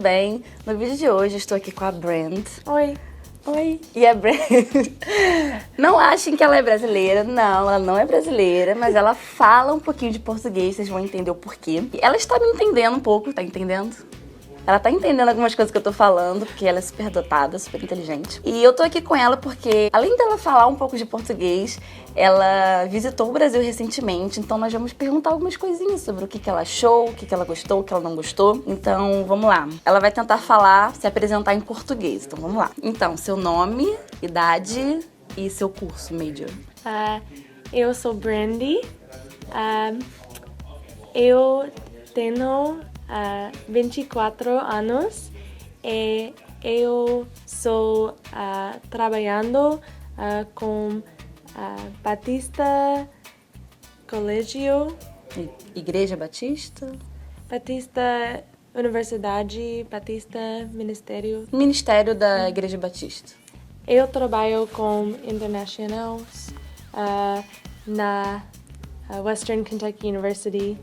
bem? No vídeo de hoje eu estou aqui com a Brand. Oi. Oi. E a Brand... Não achem que ela é brasileira. Não, ela não é brasileira, mas ela fala um pouquinho de português, vocês vão entender o porquê. Ela está me entendendo um pouco, tá entendendo? Ela tá entendendo algumas coisas que eu tô falando, porque ela é super dotada, super inteligente. E eu tô aqui com ela porque, além dela falar um pouco de português, ela visitou o Brasil recentemente, então nós vamos perguntar algumas coisinhas sobre o que ela achou, o que ela gostou, o que ela não gostou. Então, vamos lá. Ela vai tentar falar, se apresentar em português, então vamos lá. Então, seu nome, idade e seu curso, major. Eu sou Brandy. Eu tenho 24 anos e eu estou trabalhando com Batista Colégio. Igreja Batista? Batista Universidade, Batista Ministério. Ministério da Igreja Batista. Eu trabalho com internacionais na Western Kentucky University,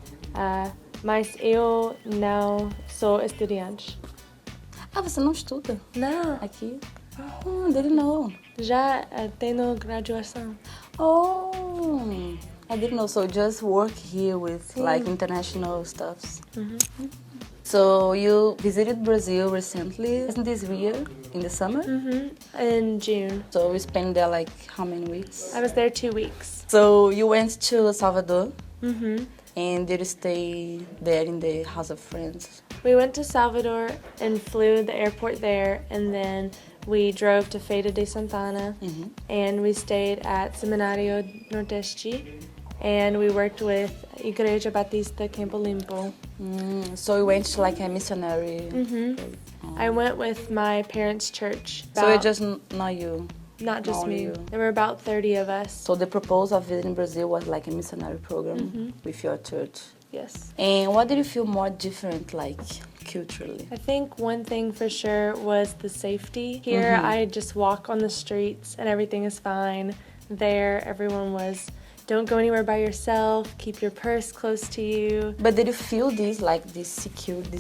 mas eu não sou estudante. Ah, você não estuda? Não. Aqui? Didn't know. Já tenho graduação. Oh, I didn't know. So just work here with like international stuffs. So you visited Brazil recently, isn't this year, in the summer? In June. So you spent there like how many weeks? I was there 2 weeks. So you went to Salvador? And did you stay there in the house of friends? We went to Salvador and flew the airport there, and then we drove to Feira de Santana, and we stayed at Seminario Nordeste, and we worked with Igreja Batista Campo Limpo. So you went to like a missionary? I went with my parents' church. So it just not you? Not just only me. you. There were about 30 of us. So the proposal of visiting Brazil was like a missionary program with your church? Yes. And what did you feel more different, like, culturally? I think one thing for sure was the safety. Here, I just walk on the streets and everything is fine. There, everyone was, don't go anywhere by yourself, keep your purse close to you. But did you feel this, like, this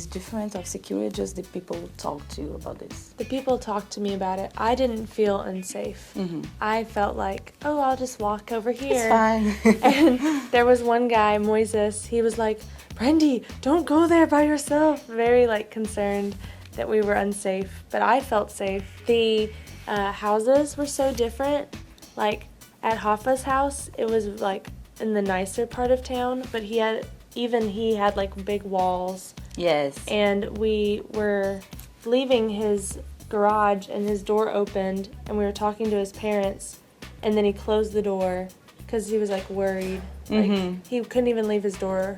difference of security, just the people who talk to you about this? The people talked to me about it. I didn't feel unsafe. I felt like, oh, I'll just walk over here. It's fine. And there was one guy, Moises, he was like, Brandy, don't go there by yourself. Very like concerned that we were unsafe, but I felt safe. The houses were so different. Like at Hoffa's house, it was like in the nicer part of town, but he had like big walls. Yes. And we were leaving his garage and his door opened and we were talking to his parents and then he closed the door because he was like worried. Like he couldn't even leave his door.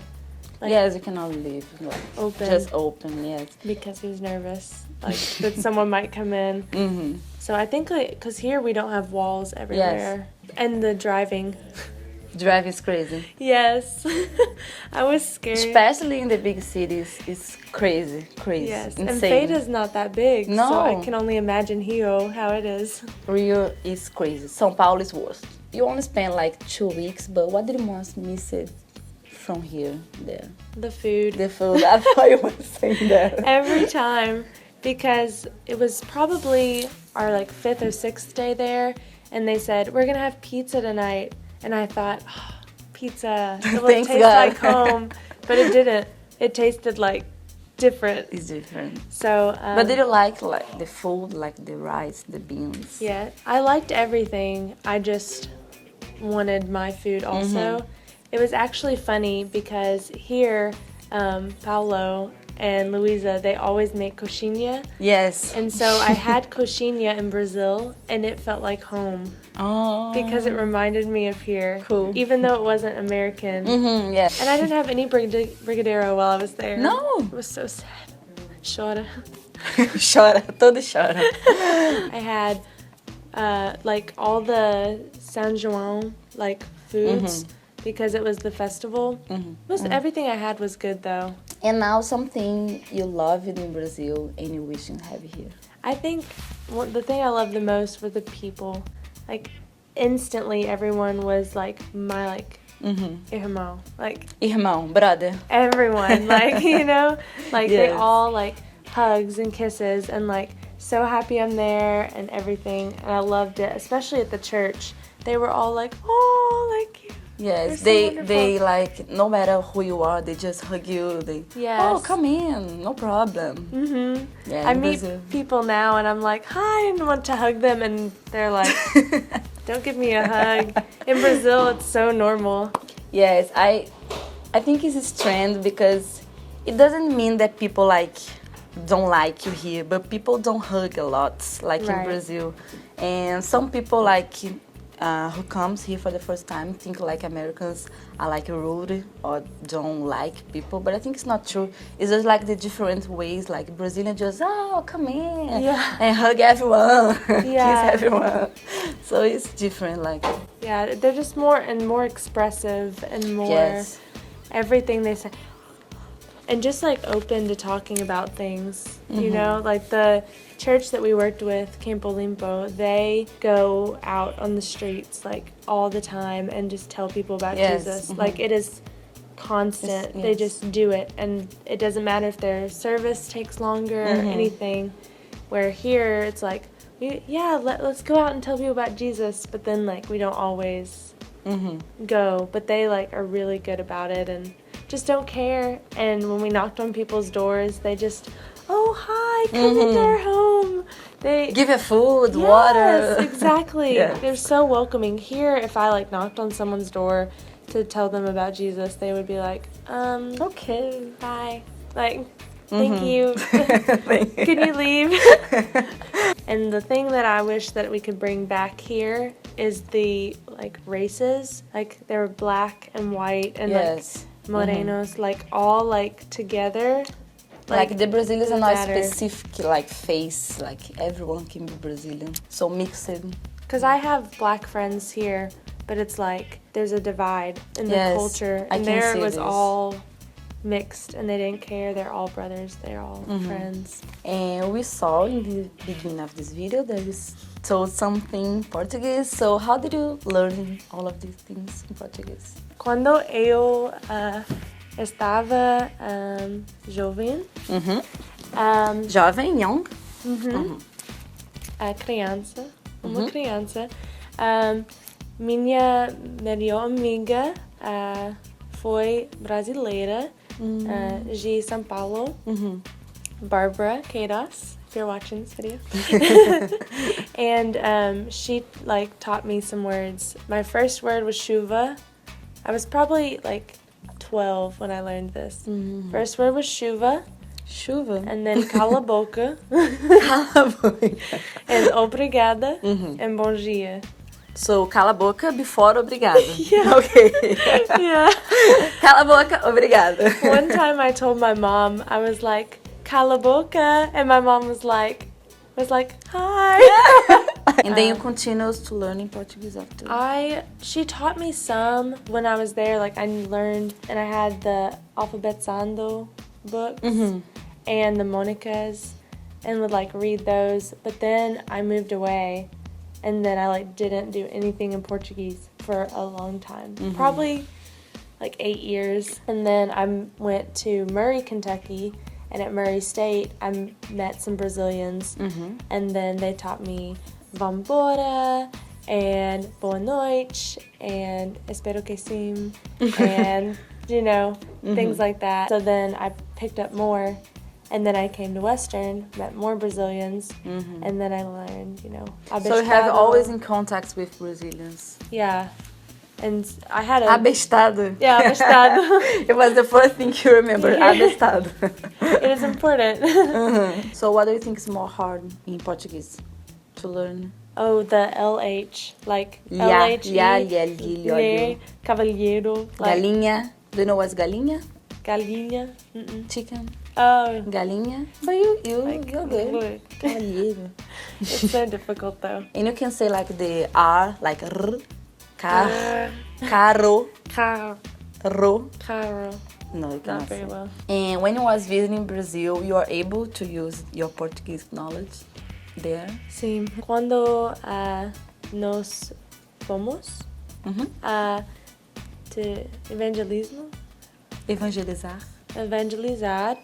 Like, yes, you cannot leave. Like, open. Just open, yes. Because he was nervous, like that someone might come in. So I think because here we don't have walls everywhere. Yes. And the driving. Drive is crazy. Yes. I was scared. Especially in the big cities, it's crazy. Yes, insane. And Feira's not that big, no. So I can only imagine Rio, how it is. Rio is crazy. São Paulo is worse. You only spent like 2 weeks, but what did you most miss it from here, there? The food. The food, I thought you were saying that. Every time, because it was probably our like 5th or 6th day there, and they said, we're gonna have pizza tonight. And I thought, oh, pizza, it will taste like home. But it didn't. It tasted like different. It's different. So. But did you like the food, like the rice, the beans? Yeah, I liked everything. I just wanted my food also. It was actually funny because here, Paulo and Luisa, they always make coxinha. Yes. And so I had coxinha in Brazil, and it felt like home. Oh. Because it reminded me of here. Cool. Even though it wasn't American. Yeah. And I didn't have any brigadeiro while I was there. No. It was so sad. Chora. Chora, todo chora. I had like all the San João like foods because it was the festival. Everything I had was good though. And now something you love in Brazil and you wish you have here? I think the thing I loved the most were the people. Like instantly everyone was like my like irmão. Like irmão, brother. Everyone, like, you know, like they all like hugs and kisses and like so happy I'm there and everything. And I loved it, especially at the church. They were all like, oh, like, Yes, so they like, no matter who you are, they just hug you. They, Yes. oh, come in, no problem. Yeah, I in meet Brazil. people now and I'm like, hi, and want to hug them, and they're like, don't give me a hug. In Brazil, it's so normal. Yes, I think it's a trend because it doesn't mean that people like don't like you here, but people don't hug a lot like in Right. Brazil. And some people like who comes here for the first time think like Americans are like rude or don't like people, but I think it's not true. It's just like the different ways. Like Brazilians just come in Yeah. and hug everyone, Yeah. kiss everyone. So it's different. Like Yeah, they're just more and more expressive and more yes, everything they say. And just like open to talking about things, you know, like the church that we worked with, Campo Limpo, they go out on the streets like all the time and just tell people about Yes, Jesus. Like it is constant. Yes, They yes. just do it, and it doesn't matter if their service takes longer or anything. Where here it's like, let's go out and tell people about Jesus, but then like we don't always go, but they like are really good about it and just don't care. And when we knocked on people's doors, they just, oh hi, come into our home. They give you food, yes, water. exactly. Yes. They're so welcoming. Here, if I like knocked on someone's door to tell them about Jesus, they would be like, Okay. bye, like, thank you. Thank you. Can you leave? And the thing that I wish that we could bring back here is the like races, like they're black and white and Yes. like morenos, like all like together. Like the Brazilians are doesn't not matter. specific like face, like everyone can be Brazilian. So mixed. Because I have black friends here, but it's like there's a divide in the Yes, culture. I And can there it see was this. all mixed and they didn't care. They're all brothers. They're all friends. And we saw in the beginning of this video that you told something in Portuguese. So how did you learn all of these things in Portuguese? Quando eu estava jovem, Jovem, young. a criança, uma criança, minha melhor amiga foi brasileira, de São Paulo, Barbara Queiroz, if you're watching this video. And she like taught me some words. My first word was chuva. I was probably like 12 when I learned this. First word was chuva, Chuva. and then cala a boca, Cala a boca. and obrigada, and bom dia. So, cala a boca before obrigada. Yeah. Okay. Yeah. Cala a boca, obrigada. One time I told my mom, I was like, cala a boca, and my mom was like, hi. And then you continue to learning Portuguese after. She taught me some when I was there. Like I learned, and I had the alfabetizando books and the Monicas, and would like read those. But then I moved away, and then I like didn't do anything in Portuguese for a long time, probably like 8 years. And then I went to Murray, Kentucky, and at Murray State I met some Brazilians, and then they taught me vambora and boa noite and espero que sim and you know things like that. So then I picked up more, and then I came to Western, met more Brazilians, and then I learned, you know, So you have always in contact with Brazilians. yeah. And I had a Abestado. yeah, abestado. It was the first thing you remember. Yeah. Abestado. It is important. So what do you think is more hard in Portuguese to learn? Oh, the LH, like Ya, LH, ya, ya, le, cavalheiro, like Galinha. Do you know what's galinha? galinha. Chicken. Oh, Galinha. But you're good. look. Cavalheiro. It's so difficult though. And you can say like the R, like R. Car. Caro. Caro. Ro. Caro. No, you Not cannot very say. well. And when you was visiting Brazil, you are able to use your Portuguese knowledge there? Sim. Quando nós fomos de evangelismo, Evangelizar. evangelizar,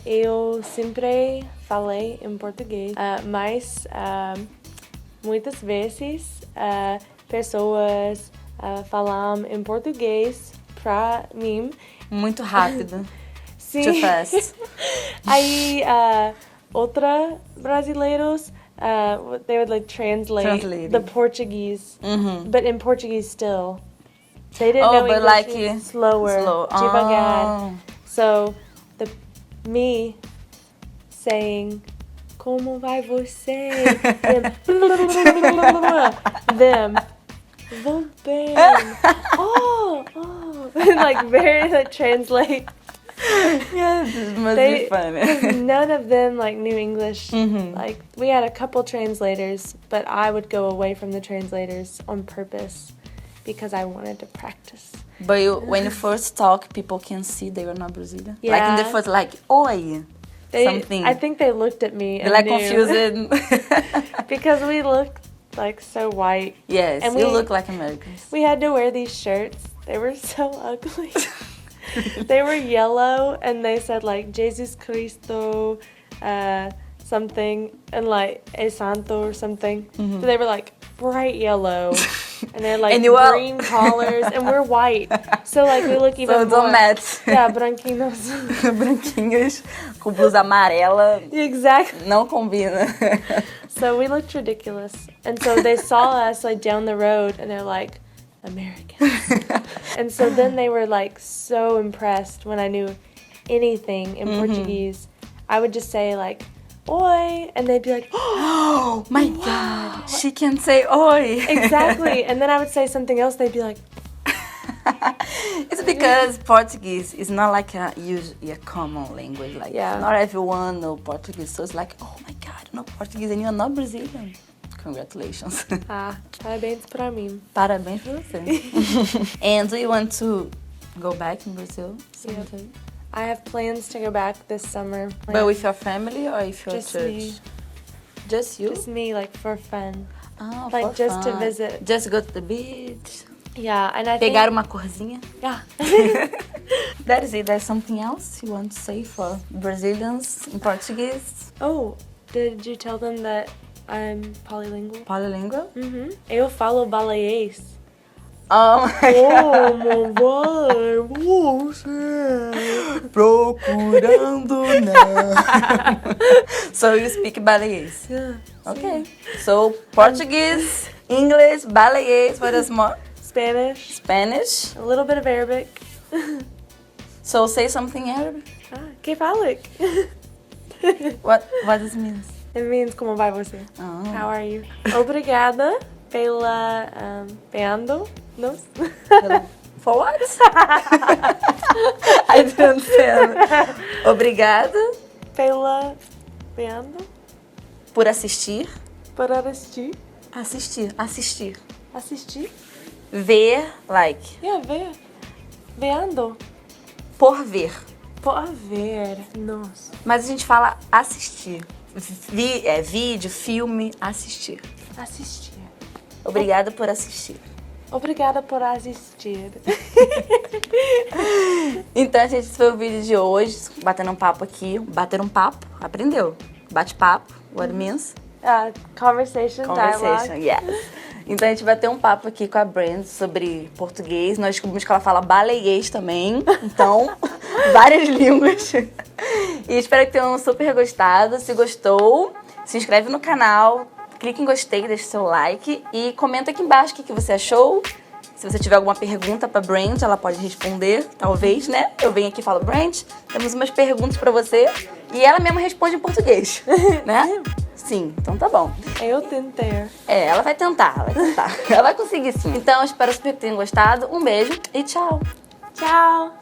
eu sempre falei em português, mas muitas vezes pessoas falam em português pra mim. Muito rápido. Sim. Too fast. Aí, outra brasileiros, they would like translate the Portuguese, but in Portuguese still. They didn't know but English like slower, devagar. So, me saying, como vai você? Them, vou bem. Oh. Like very translate. Yeah, this must be funny. None of them like knew English. Like we had a couple translators, but I would go away from the translators on purpose because I wanted to practice. But when you first talk, people can see they were not Brazilian. Yeah. Like in the first, like, oi, something. I think they looked at me and They're like knew. confused. Because we looked like so white. Yes, and you look like Americans. We had to wear these shirts. They were so ugly. They were yellow and they said like Jesus Cristo something and like E Santo or something. So they were like bright yellow and they're like green collars and we're white. So like we look even more. So don't match. Yeah, branquinos. Branquinhos com blusa amarela. Exactly. Não combina. So we looked ridiculous. And so they saw us like down the road and they're like, Americans. And so then they were like so impressed when I knew anything in Portuguese. I would just say like, oi, and they'd be like, oh my God, she can say oi. Exactly. And then I would say something else, they'd be like, it's because Portuguese is not like a common language. Like not everyone knows Portuguese, so it's like, oh my God, you know Portuguese and you're not Brazilian. Congratulations. Parabéns pra mim. Parabéns pra você. And do you want to go back in Brazil? Yep. I have plans to go back this summer. But with your family or with your just church? Me. Just you? Just me, like for fun. Oh, like for just fun. to visit. Just go to the beach. Yeah, and I Pegar uma corzinha. Yeah. That is it. There's something else you want to say for Brazilians in Portuguese? Oh, did you tell them that I'm polylingual? Polylingual? Eu falo baleiês. Oh my God. Como vai você? Procurando não. So you speak baleiês? Yeah. Okay. So Portuguese, English, baleiês, what is more? Spanish. Spanish. A little bit of Arabic. So say something Arabic. Kefalik. What does it mean? It means como vai você? Oh. How are you? Obrigada pela vendo. No? For what? I don't understand. Obrigada pela vendo. Por assistir. Por assistir. Assistir. Assistir. Ver, like. Yeah, ver. Vendo. Por ver. Por ver. Nossa. Mas a gente fala assistir. Vídeo, filme, assistir. Assistir. Obrigada por assistir. Obrigada por assistir. Então, gente, esse foi o vídeo de hoje. Batendo um papo aqui. Bater um papo. Aprendeu? Bate-papo. What it means? Conversation, dialogue. Yes. Então, a gente vai ter um papo aqui com a Brand sobre português. Nós descobrimos que ela fala baleiês também. Então, várias línguas. E espero que tenham super gostado. Se gostou, se inscreve no canal, clique em gostei, deixa seu like e comenta aqui embaixo o que você achou. Se você tiver alguma pergunta pra Brand, ela pode responder, talvez, né? Eu venho aqui e falo, Brand, temos umas perguntas pra você. E ela mesma responde em português, né? Sim, então tá bom. Eu tentei. Ela vai tentar. Ela vai conseguir sim. Então, espero super que tenham gostado. Um beijo e tchau. Tchau.